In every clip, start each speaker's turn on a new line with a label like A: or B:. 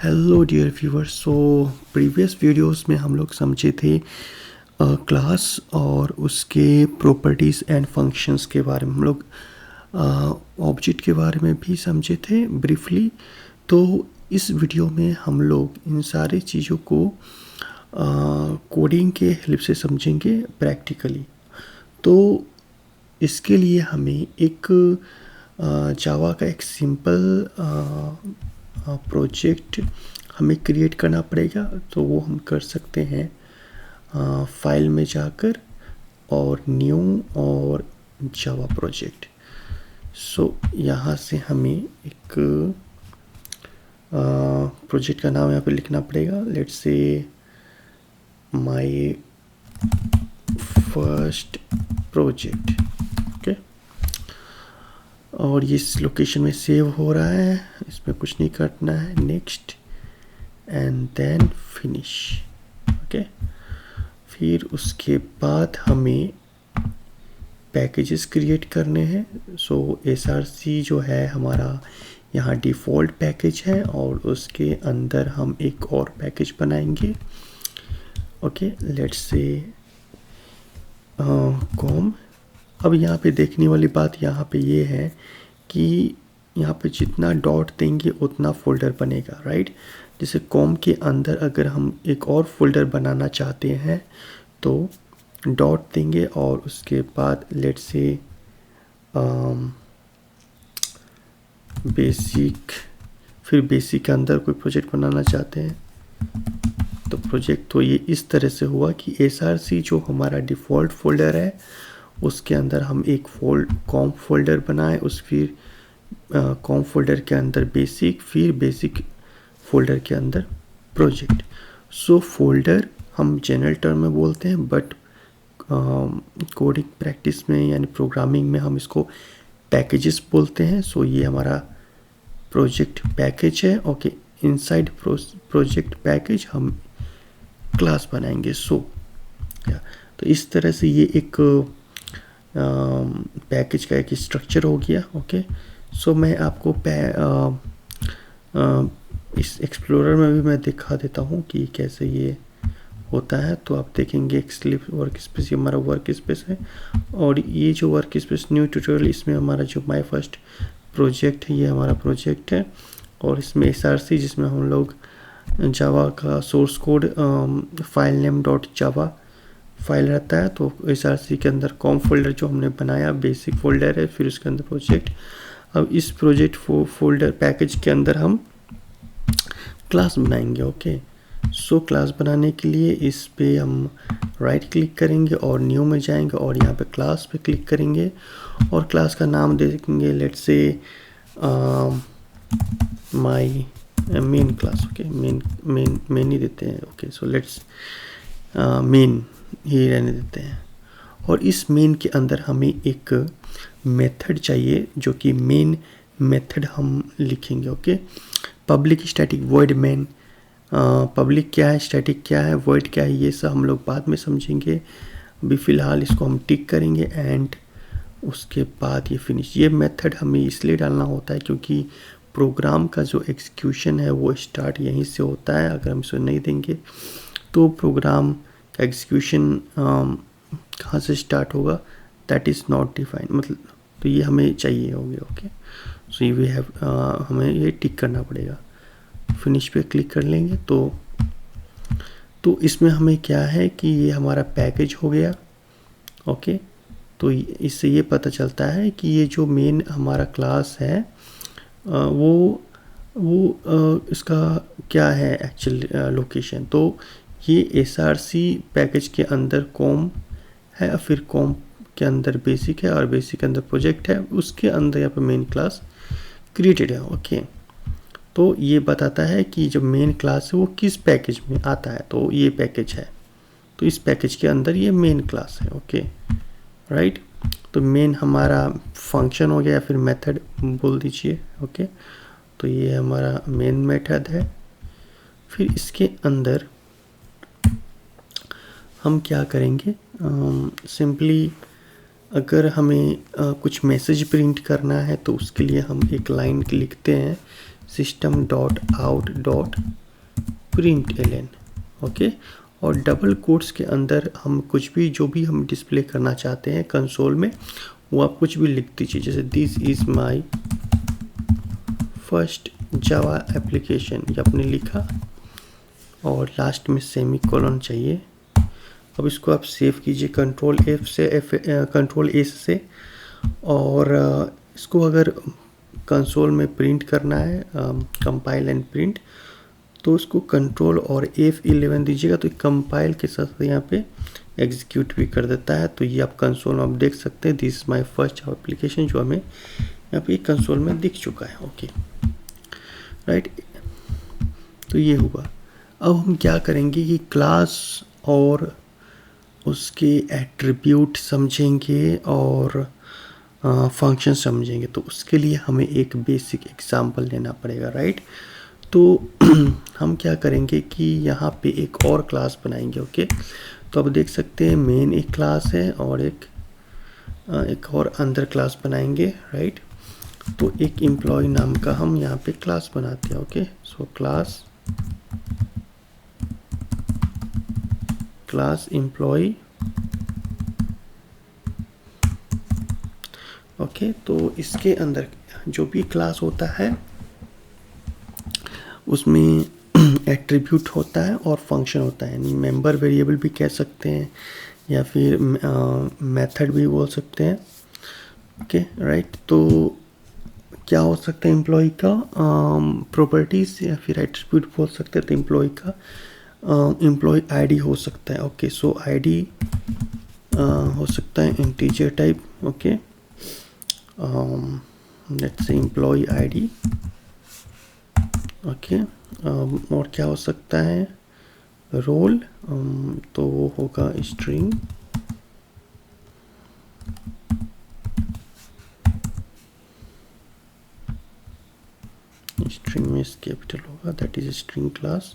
A: Hello dear viewers. So previous videos में हम लोग समझे थे क्लास और उसके प्रॉपर्टीज़ एंड फंक्शंस के बारे में। हम लोग ऑब्जेक्ट के बारे में भी समझे थे ब्रीफली। तो इस वीडियो में हम लोग इन सारी चीज़ों को कोडिंग के हेल्प से समझेंगे प्रैक्टिकली। तो इसके लिए हमें एक जावा का एक सिंपल प्रोजेक्ट हमें क्रिएट करना पड़ेगा। तो वो हम कर सकते हैं फाइल में जाकर और न्यू और जावा प्रोजेक्ट। सो यहाँ से हमें एक प्रोजेक्ट का नाम यहाँ पे लिखना पड़ेगा। Let's say my first project, okay. और ये इस लोकेशन में सेव हो रहा है, इसमें कुछ नहीं करना है। Next and then finish, okay. फिर उसके बाद हमें पैकेजेस क्रिएट करने हैं। सो SRC जो है हमारा यहाँ डिफ़ॉल्ट पैकेज है और उसके अंदर हम एक और पैकेज बनाएंगे, ओके। लेट्स से कॉम। अब यहाँ पे देखने वाली बात यहाँ पे ये है कि यहाँ पे जितना डॉट देंगे उतना फोल्डर बनेगा, राइट। जैसे कॉम के अंदर अगर हम एक और फोल्डर बनाना चाहते हैं तो डॉट देंगे और उसके बाद लेट्स से बेसिक, फिर बेसिक के अंदर कोई प्रोजेक्ट बनाना चाहते हैं तो प्रोजेक्ट। तो ये इस तरह से हुआ कि SRC जो हमारा डिफ़ॉल्ट फोल्डर है उसके अंदर हम एक कॉम फोल्डर बनाए, उस फिर कॉम फोल्डर के अंदर बेसिक, फिर बेसिक फोल्डर के अंदर प्रोजेक्ट। सो फोल्डर हम जनरल टर्म में बोलते हैं, बट कोडिंग प्रैक्टिस में यानी प्रोग्रामिंग में हम इसको पैकेजेस बोलते हैं। सो ये हमारा प्रोजेक्ट पैकेज है, ओके। इनसाइड प्रोजेक्ट पैकेज हम क्लास बनाएंगे। सो तो इस तरह से ये एक पैकेज का एक स्ट्रक्चर हो गया, ओके। सो मैं आपको इस एक्सप्लोरर में भी मैं दिखा देता हूँ कि कैसे ये होता है। तो आप देखेंगे एक्सलिप वर्क स्पेस, ये हमारा वर्क स्पेस है और ये जो वर्क स्पेस न्यू ट्यूटोरियल, इसमें हमारा जो माय फर्स्ट प्रोजेक्ट है ये हमारा प्रोजेक्ट है। और इसमें SRC जिसमें हम लोग जावा का source code file name dot Java file रहता है। तो SRC के अंदर कॉम फोल्डर जो हमने बनाया बेसिक फोल्डर है, फिर उसके अंदर प्रोजेक्ट। अब इस प्रोजेक्ट फोल्डर पैकेज के अंदर हम क्लास बनाएंगे, ओके। सो क्लास बनाने के लिए इस पे हम राइट क्लिक करेंगे और न्यू में जाएंगे और यहाँ पे क्लास पे क्लिक करेंगे और क्लास का नाम देंगे let's say my main class, okay. Main ही देते हैं, ओके। सो लेट्स मेन ही रहने देते हैं। और इस मेन के अंदर हमें एक मेथड चाहिए जो कि मेन मेथड हम लिखेंगे, okay. Public static void main. Public क्या है, स्टैटिक क्या है, वॉइड क्या है, ये सब हम लोग बाद में समझेंगे। अभी फ़िलहाल इसको हम टिक करेंगे एंड उसके बाद ये फिनिश। ये मेथड हमें इसलिए डालना होता है क्योंकि प्रोग्राम का जो एग्जीक्यूशन है वो स्टार्ट यहीं से होता है। अगर हम इसे नहीं देंगे तो प्रोग्राम का एग्जीक्यूशन कहाँ से स्टार्ट होगा, दैट इज़ नॉट डिफाइंड, मतलब। तो ये हमें चाहिए हो गया, ओके। सो ये वी हैव, हमें ये टिक करना पड़ेगा। फिनिश पे क्लिक कर लेंगे तो इसमें हमें क्या है कि ये हमारा पैकेज हो गया, ओके। तो इससे ये पता चलता है कि ये जो मेन हमारा क्लास है वो इसका क्या है एक्चुअल लोकेशन। तो ये SRC पैकेज के अंदर कॉम है, फिर कॉम के अंदर बेसिक है और बेसिक के अंदर प्रोजेक्ट है, उसके अंदर यहाँ पे मेन क्लास क्रिएटेड है, ओके। तो ये बताता है कि जो मेन क्लास है वो किस पैकेज में आता है। तो ये पैकेज है, तो इस पैकेज के अंदर ये मेन क्लास है, ओके, राइट। तो मेन हमारा फंक्शन हो गया, फिर मेथड बोल दीजिए, ओके। तो ये हमारा मेन मेथड है। फिर इसके अंदर हम क्या करेंगे, सिंपली अगर हमें कुछ मैसेज प्रिंट करना है तो उसके लिए हम एक लाइन लिखते हैं system dot out dot print ln, okay. और डबल कोट्स के अंदर हम कुछ भी जो भी हम डिस्प्ले करना चाहते हैं कंसोल में, वो आप कुछ भी लिख दीजिए, जैसे this is my first Java application, ये आपने लिखा और लास्ट में सेमी कोलन चाहिए। अब इसको आप सेव कीजिए कंट्रोल एस से, और इसको अगर कंसोल में प्रिंट करना है, कंपाइल एंड प्रिंट, तो उसको कंट्रोल और F11 दीजिएगा, तो कंपाइल के साथ यहाँ पे एग्जीक्यूट भी कर देता है। तो ये आप कंसोल में आप देख सकते हैं, दिस माय फर्स्ट एप्लीकेशन, जो हमें यहाँ पे कंसोल में दिख चुका है, ओके राइट। तो ये हुआ। अब हम क्या करेंगे कि क्लास और उसके एट्रीब्यूट समझेंगे और फंक्शन समझेंगे। तो उसके लिए हमें एक बेसिक एग्जांपल लेना पड़ेगा, राइट। तो हम क्या करेंगे कि यहाँ पे एक और क्लास बनाएंगे, ओके। तो अब देख सकते हैं मेन एक क्लास है और एक और अंदर क्लास बनाएंगे, राइट। तो एक एम्प्लॉय नाम का हम यहाँ पे क्लास बनाते हैं, okay. So class employ, okay. तो इसके अंदर जो भी क्लास होता है उसमें एट्रीब्यूट होता है और फंक्शन होता है, यानी मेंबर वेरिएबल भी कह सकते हैं या फिर मेथड भी बोल सकते हैं, ओके राइट। तो क्या हो सकता है एम्प्लॉय का प्रॉपर्टीज या फिर एट्रीब्यूट बोल सकते हैं। तो एम्प्लॉय का एम्प्लॉय आईडी हो सकता है, ओके। सो आईडी हो सकता है integer type, okay. Let's say employee ID, okay. और क्या हो सकता है रोल, तो वो होगा स्ट्रिंग, स्ट्रिंग में कैपिटल होगा, that is string class,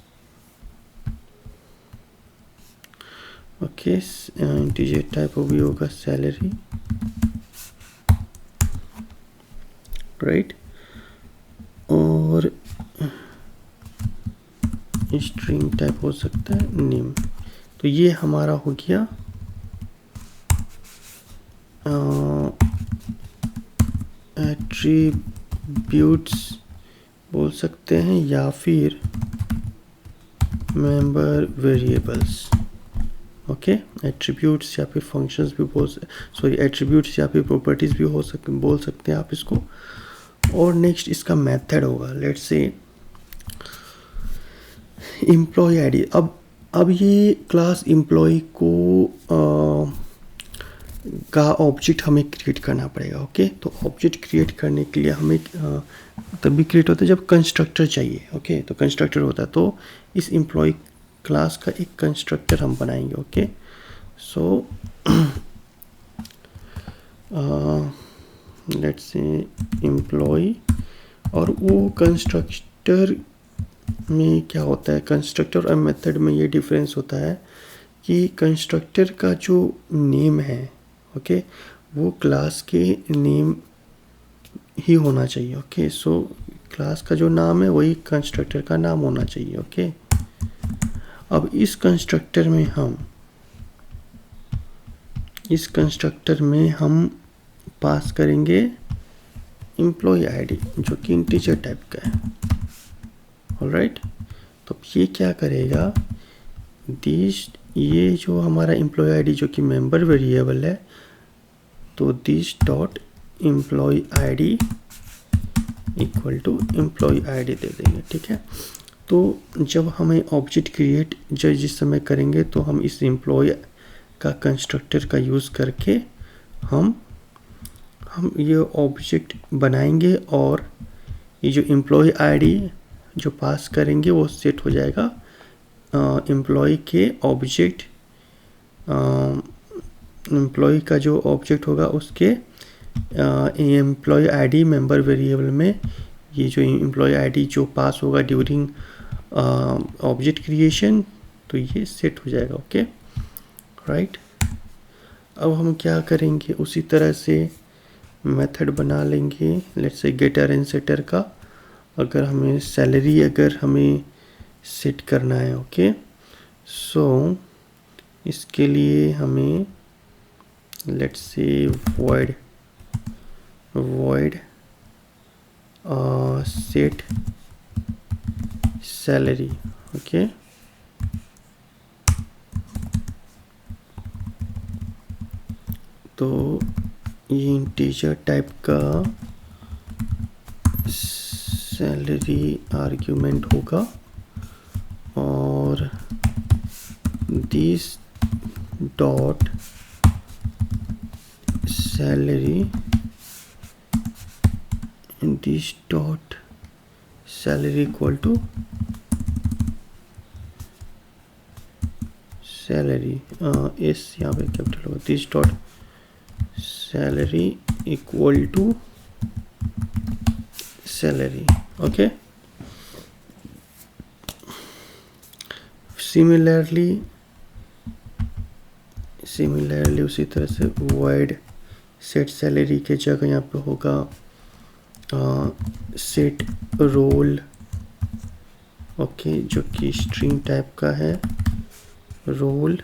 A: okay. Integer type भी होगा सैलरी, राइट। और स्ट्रिंग टाइप हो सकता है नेम। तो ये हमारा हो गया एट्रीब्यूट्स बोल सकते हैं या फिर मेंबर वेरिएबल्स, ओके। एट्रीब्यूट्स या फिर फंक्शंस भी एट्रीब्यूट्स या फिर प्रॉपर्टीज भी बोल सकते हैं आप इसको। और नेक्स्ट इसका मेथड होगा, लेट्स से एम्प्लॉय आईडी। अब ये क्लास एम्प्लॉय को का ऑब्जेक्ट हमें क्रिएट करना पड़ेगा, ओके। तो ऑब्जेक्ट क्रिएट करने के लिए हमें तभी क्रिएट होता है जब कंस्ट्रक्टर चाहिए, ओके। तो कंस्ट्रक्टर होता है, तो इस एम्प्लॉय क्लास का एक कंस्ट्रक्टर हम बनाएंगे, okay. So let's say employee, और वो कंस्ट्रक्टर में क्या होता है, कंस्ट्रक्टर और मेथड में ये डिफरेंस होता है कि कंस्ट्रक्टर का जो नेम है, ओके, वो क्लास के नेम ही होना चाहिए, ओके। सो क्लास का जो नाम है वही कंस्ट्रक्टर का नाम होना चाहिए, ओके। अब इस कंस्ट्रक्टर में हम पास करेंगे एम्प्लॉय आईडी, जो कि इंटीजर टाइप का है, ऑलराइट। तो ये क्या करेगा, ये जो हमारा एम्प्लॉय आईडी जो कि मेंबर वेरिएबल है, तो this dot employee ID equal to employee ID दे देंगे, ठीक है। तो जब हमें ऑब्जेक्ट क्रिएट जिस समय करेंगे, तो हम इस एम्प्लॉय का कंस्ट्रक्टर का यूज़ करके हम ये ऑब्जेक्ट बनाएंगे, और ये जो एम्प्लॉय आईडी जो पास करेंगे वो सेट हो जाएगा एम्प्लॉय के ऑब्जेक्ट, एम्प्लॉय का जो ऑब्जेक्ट होगा उसके एम्प्लॉय आईडी मेंबर वेरिएबल में ये जो एम्प्लॉय आईडी जो पास होगा ड्यूरिंग ऑब्जेक्ट क्रिएशन, तो ये सेट हो जाएगा, ओके राइट। अब हम क्या करेंगे, उसी तरह से मेथड बना लेंगे, लेट्स से गेटर एंड सेटर का, अगर हमें सैलरी अगर हमें सेट करना है, ओके, सो इसके लिए हमें let's say void set salary, okay. तो ये इंटीजर टाइप का सैलरी आर्ग्यूमेंट होगा और this dot salary this dot salary equal to salary S यहाँ पे कैपिटल होगा, this dot salary equal to salary, okay. Similarly उसी तरह से void सेट सैलरी के जगह यहाँ पे होगा सेट रोल, ओके, जो कि स्ट्रिंग टाइप का है रोल।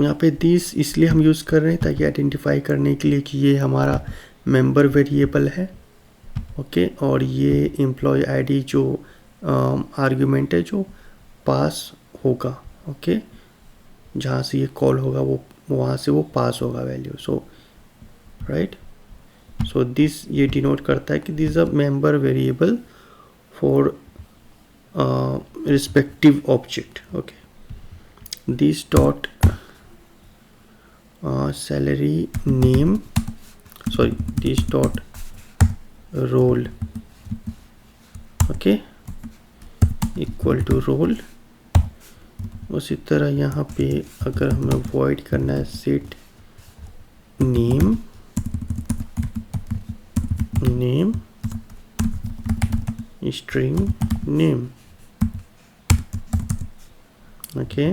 A: यहाँ पे दिस इसलिए हम यूज़ कर रहे हैं ताकि आइडेंटिफाई करने के लिए कि ये हमारा मेंबर वेरिएबल है, ओके, और ये एम्प्लॉय आईडी जो आर्ग्यूमेंट है जो पास होगा, ओके, जहाँ से ये कॉल होगा वो वहाँ से वो पास होगा value, so right. So this ये डिनोट करता है कि this is a member variable for respective object, okay. This dot salary name, sorry, this dot role, okay, equal to role. उसी तरह यहाँ पे अगर हमें void करना है set name string name, okay,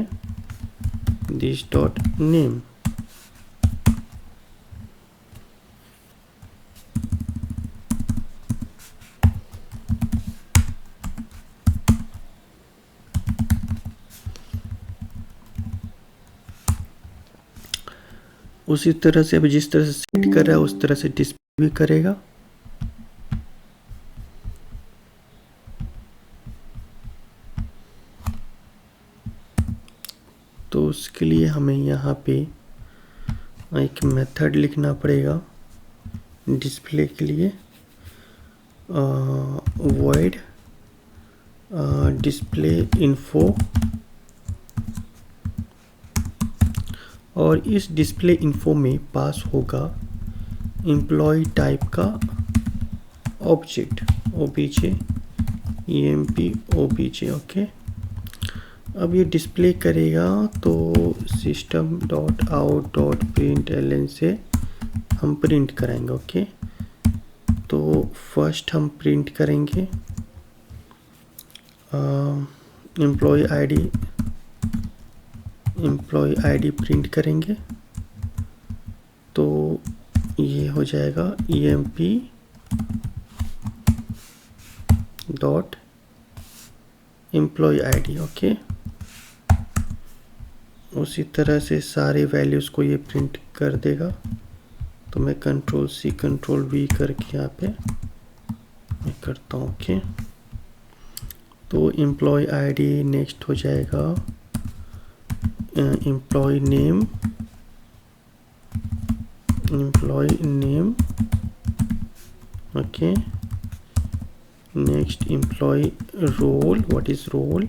A: this dot name, उसी तरह से अब जिस तरह से सेट कर रहा है उस तरह से डिस्प्ले भी करेगा। तो उसके लिए हमें यहाँ पे एक मेथड लिखना पड़ेगा डिस्प्ले के लिए, void डिस्प्ले इन्फो, और इस डिस्प्ले इन्फो में पास होगा एम्प्लॉय टाइप का object obj emp obj, okay. अब ये डिस्प्ले करेगा तो system dot out dot println से हम प्रिंट करेंगे, ओके। तो फर्स्ट हम प्रिंट करेंगे एम्प्लॉय आईडी प्रिंट करेंगे, तो ये हो जाएगा emp dot employee ID, okay. उसी तरह से सारे वैल्यूज़ को ये प्रिंट कर देगा। तो मैं कंट्रोल सी कंट्रोल वी करके यहाँ पे मैं करता हूँ, ओके। तो एम्प्लॉय आईडी नेक्स्ट हो जाएगा employee name okay. Next employee role, what is role,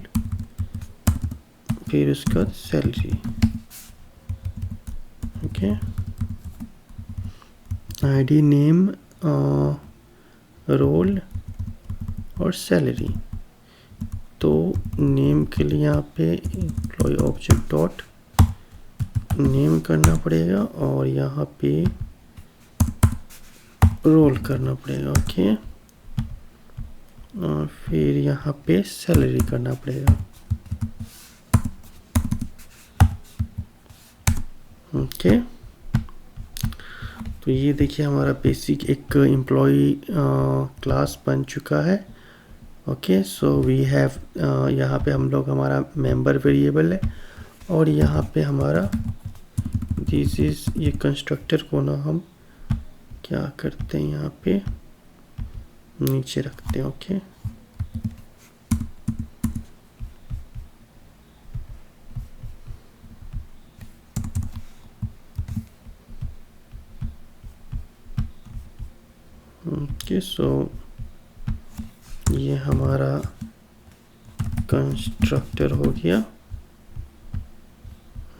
A: फिर उसके बाद salary, okay. ID name role और सैलरी। तो नेम के लिए यहाँ पे एम्प्लॉय ऑब्जेक्ट डॉट नेम करना पड़ेगा और यहाँ पे रोल करना पड़ेगा, ओके। और फिर यहाँ पे सैलरी करना पड़ेगा, ओके। तो ये देखिए हमारा बेसिक एक एम्प्लॉय क्लास बन चुका है। ओके, सो वी हैव यहाँ पे हम लोग हमारा मेंबर वेरिएबल है और यहाँ पे हमारा दिस इज ये कंस्ट्रक्टर को ना हम क्या करते हैं यहाँ पे नीचे रखते हैं। ओके, ओके, सो ये हमारा कंस्ट्रक्टर हो गया।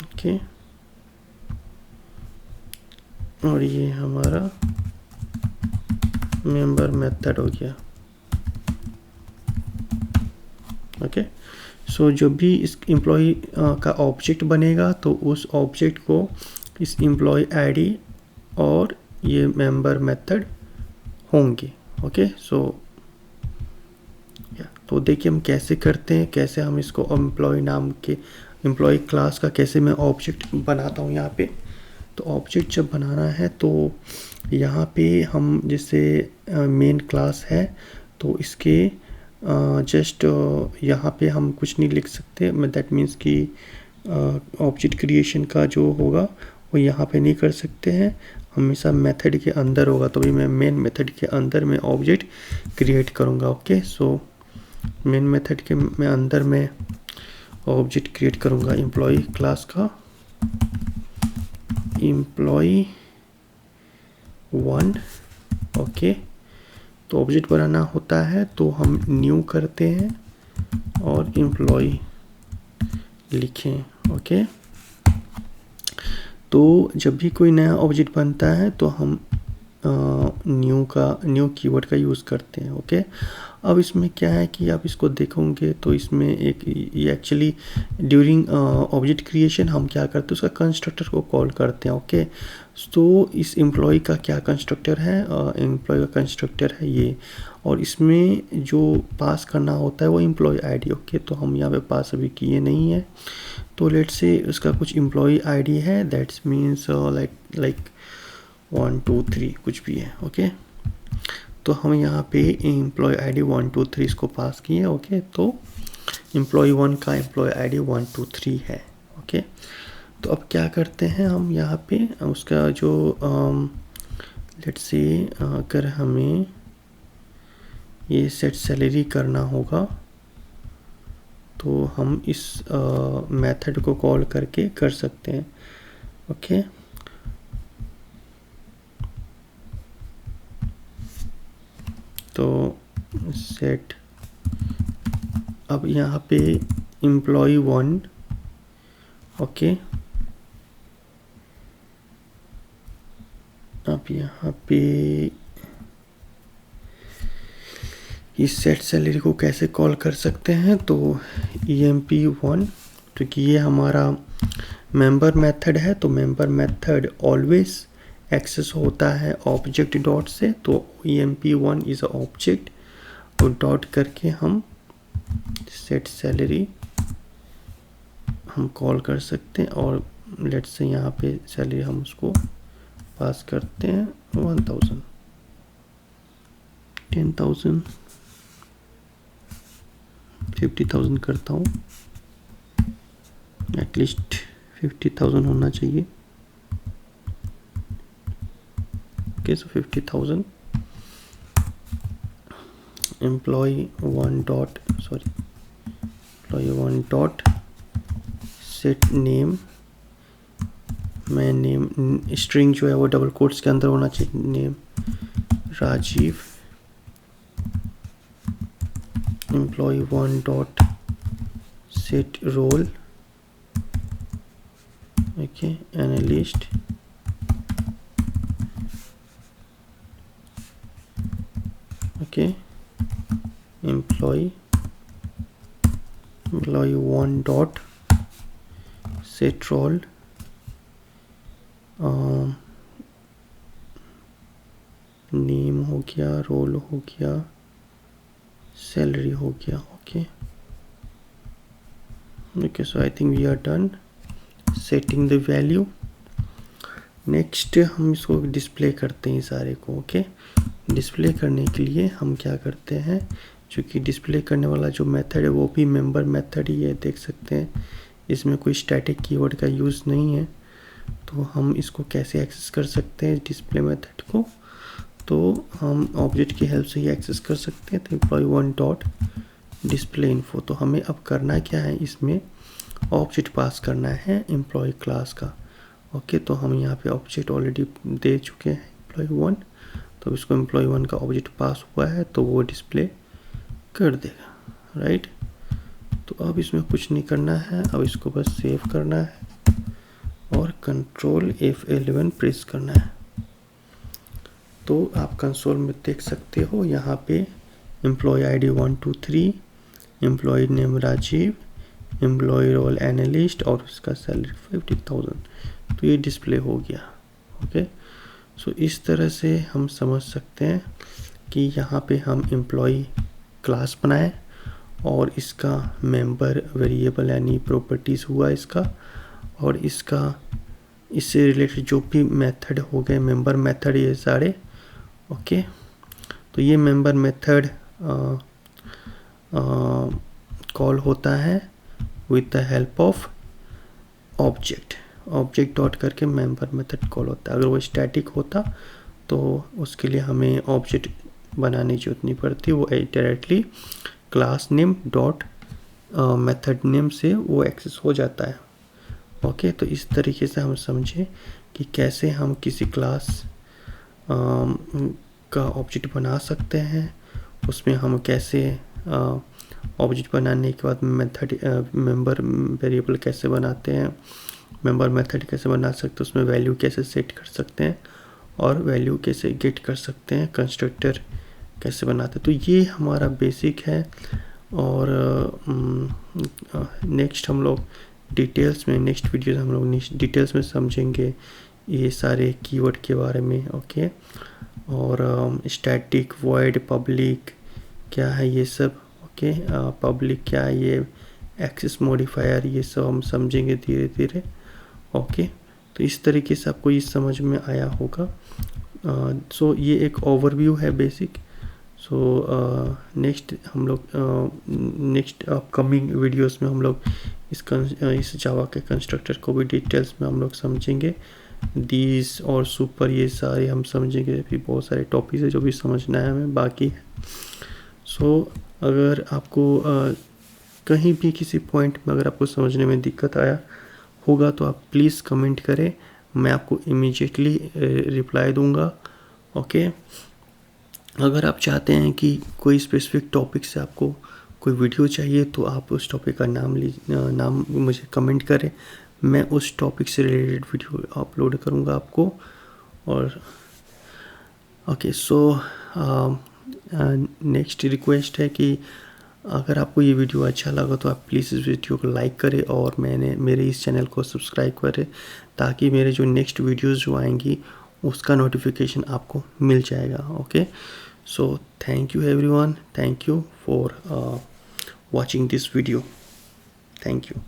A: ओके, और ये हमारा मेंबर मेथड हो गया। ओके, सो जो भी इस एम्प्लॉय का ऑब्जेक्ट बनेगा तो उस ऑब्जेक्ट को इस एम्प्लॉय आईडी और ये मेंबर मेथड होंगे। ओके, सो तो देखिए हम कैसे करते हैं, कैसे हम इसको एम्प्लॉय नाम के एम्प्लॉय क्लास का कैसे मैं ऑब्जेक्ट बनाता हूँ यहाँ पे। तो ऑब्जेक्ट जब बनाना है तो यहाँ पे हम जैसे मेन क्लास है तो इसके जस्ट यहाँ पे हम कुछ नहीं लिख सकते। दैट मीन्स कि ऑब्जेक्ट क्रिएशन का जो होगा वो यहाँ पे नहीं कर सकते हैं, हमेशा मेथड के अंदर होगा। तो भी मैं मेन मेथड के अंदर मैं ऑब्जेक्ट क्रिएट करूँगा। ओके, सो मेन मेथड के मैं अंदर में ऑब्जेक्ट क्रिएट करूँगा एम्प्लॉय क्लास का एम्प्लॉय 1। ओके, तो ऑब्जेक्ट बनाना होता है तो हम न्यू करते हैं और एम्प्लॉय लिखें। ओके, तो जब भी कोई नया ऑब्जेक्ट बनता है तो हम न्यू कीवर्ड का यूज़ करते हैं। ओके, अब इसमें क्या है कि आप इसको देखोगे तो इसमें एक ये एक्चुअली ड्यूरिंग ऑब्जेक्ट क्रिएशन हम क्या करते हैं उसका कंस्ट्रक्टर को कॉल करते हैं। ओके, तो इस एम्प्लॉय का क्या कंस्ट्रक्टर है, एम्प्लॉय का कंस्ट्रक्टर है ये, और इसमें जो पास करना होता है वो एम्प्लॉय आईडी। ओके, तो हम यहाँ पे पास अभी किए नहीं है, तो लेट से उसका कुछ एम्प्लॉय आईडी है, दैट्स मीन्स लाइक 1 2 3 कुछ भी है। ओके, तो हम यहाँ पे एम्प्लॉय आईडी 1 2 3 इसको पास किए। ओके, तो एम्प्लॉय 1 का एम्प्लॉय आईडी 1 2 3 है। ओके, तो अब क्या करते हैं हम यहाँ पे उसका जो लेट्स से अगर हमें ये सेट सैलरी करना होगा तो हम इस मेथड को कॉल करके कर सकते हैं। ओके, तो सेट अब यहाँ पे एम्प्लॉय 1। ओके, अब यहाँ पे इस सेट सैलरी को कैसे कॉल कर सकते हैं, तो emp1 क्योंकि ये हमारा मेंबर मेथड है तो मेंबर मेथड ऑलवेज एक्सेस होता है ऑब्जेक्ट डॉट से, तो emp1 इज ऑब्जेक्ट और डॉट करके हम सेट सैलरी हम कॉल कर सकते हैं और लेट्स से यहाँ पे सैलरी हम उसको पास करते हैं 1000 10,000 50,000 करता हूँ, एटलीस्ट 50,000 होना चाहिए। Okay, so 50,000 employee 1 dot set name, मैं नेम स्ट्रिंग जो है वो डबल कोट्स के अंदर होना चाहिए, name Rajeev, employee 1 dot set role, okay, analyst, okay, employee 1 dot set role, name हो गया, रोल हो गया, सैलरी हो गया। Okay, okay, so I think we are done setting the value. Next हम इसको डिस्प्ले करते हैं सारे को। ओके, डिस्प्ले करने के लिए हम क्या करते हैं, क्योंकि डिस्प्ले करने वाला जो मेथड है वो भी मेंबर मेथड ही है, देख सकते हैं इसमें कोई स्टैटिक कीवर्ड का यूज़ नहीं है। तो हम इसको कैसे एक्सेस कर सकते हैं डिस्प्ले मेथड को, तो हम ऑब्जेक्ट की हेल्प से ही एक्सेस कर सकते हैं। तो employee1 डॉट डिस्प्ले इन्फो, तो हमें अब करना क्या है, इसमें ऑब्जेक्ट पास करना है एम्प्लॉय क्लास का। ओके, तो हम यहाँ पे ऑब्जेक्ट ऑलरेडी दे चुके हैं employee1, तो इसको employee1 का ऑब्जेक्ट पास हुआ है तो वो डिस्प्ले कर देगा, राइट। तो अब इसमें कुछ नहीं करना है, अब इसको बस सेव करना है और कंट्रोल F11 प्रेस करना है। तो आप कंसोल में देख सकते हो यहाँ पे employee ID 1 2 3, employee name Rajeev, employee role analyst और उसका सैलरी 50,000, तो ये डिस्प्ले हो गया। ओके, सो इस तरह से हम समझ सकते हैं कि यहाँ पे हम एम्प्लॉय क्लास बनाए और इसका मेंबर वेरिएबल यानी प्रॉपर्टीज़ हुआ इसका, और इसका इससे रिलेटेड जो भी मेथड हो गए मेंबर मेथड ये सारे। ओके, तो ये मेंबर मेथड कॉल होता है with the help of object dot करके मेंबर मेथड कॉल होता है। अगर वो स्टैटिक होता तो उसके लिए हमें ऑब्जेक्ट बनाने की जरूरत नहीं पड़ती, वो directly class name dot method name से वो एक्सेस हो जाता है। ओके, तो इस तरीके से हम समझे कि कैसे हम किसी क्लास का ऑब्जेक्ट बना सकते हैं, उसमें हम कैसे ऑब्जेक्ट बनाने के बाद मेथड मेंबर वेरिएबल कैसे बनाते हैं, मेंबर मेथड कैसे बना सकते हैं, उसमें वैल्यू कैसे सेट कर सकते हैं और वैल्यू कैसे गेट कर सकते हैं, कंस्ट्रक्टर कैसे बनाते हैं। तो ये हमारा बेसिक है। और नेक्स्ट हम लोग डिटेल्स में, नेक्स्ट वीडियो हम लोग डिटेल्स में समझेंगे ये सारे कीवर्ड के बारे में। ओके, और स्टैटिक, वॉइड, पब्लिक क्या है ये सब। ओके, पब्लिक क्या है, ये एक्सेस मॉडिफायर, ये सब हम समझेंगे धीरे धीरे। ओके, तो इस तरीके से आपको ये समझ में आया होगा। सो ये एक ओवरव्यू है बेसिक। सो नेक्स्ट हम लोग नेक्स्ट अपकमिंग वीडियोस में हम लोग इस जावा के कंस्ट्रक्टर को भी डिटेल्स में हम लोग समझेंगे। दीज और सुपर ये सारे हम समझेंगे, भी बहुत सारे टॉपिक्स है जो भी समझना है हमें बाकी है। सो अगर आपको कहीं भी किसी पॉइंट में अगर आपको समझने में दिक्कत आया होगा तो आप प्लीज़ कमेंट करें, मैं आपको इमीडिएटली रिप्लाई दूंगा। ओके, अगर आप चाहते हैं कि कोई स्पेसिफिक टॉपिक से आपको कोई वीडियो चाहिए तो आप उस टॉपिक का नाम मुझे कमेंट करें, मैं उस टॉपिक से रिलेटेड वीडियो अपलोड करूंगा आपको। और ओके, सो नेक्स्ट रिक्वेस्ट है कि अगर आपको ये वीडियो अच्छा लगा तो आप प्लीज़ इस वीडियो को लाइक करें और मेरे इस चैनल को सब्सक्राइब करें, ताकि मेरे जो नेक्स्ट वीडियोस जो आएंगी उसका नोटिफिकेशन आपको मिल जाएगा। Okay, so thank you everyone, thank you for watching this video, thank you।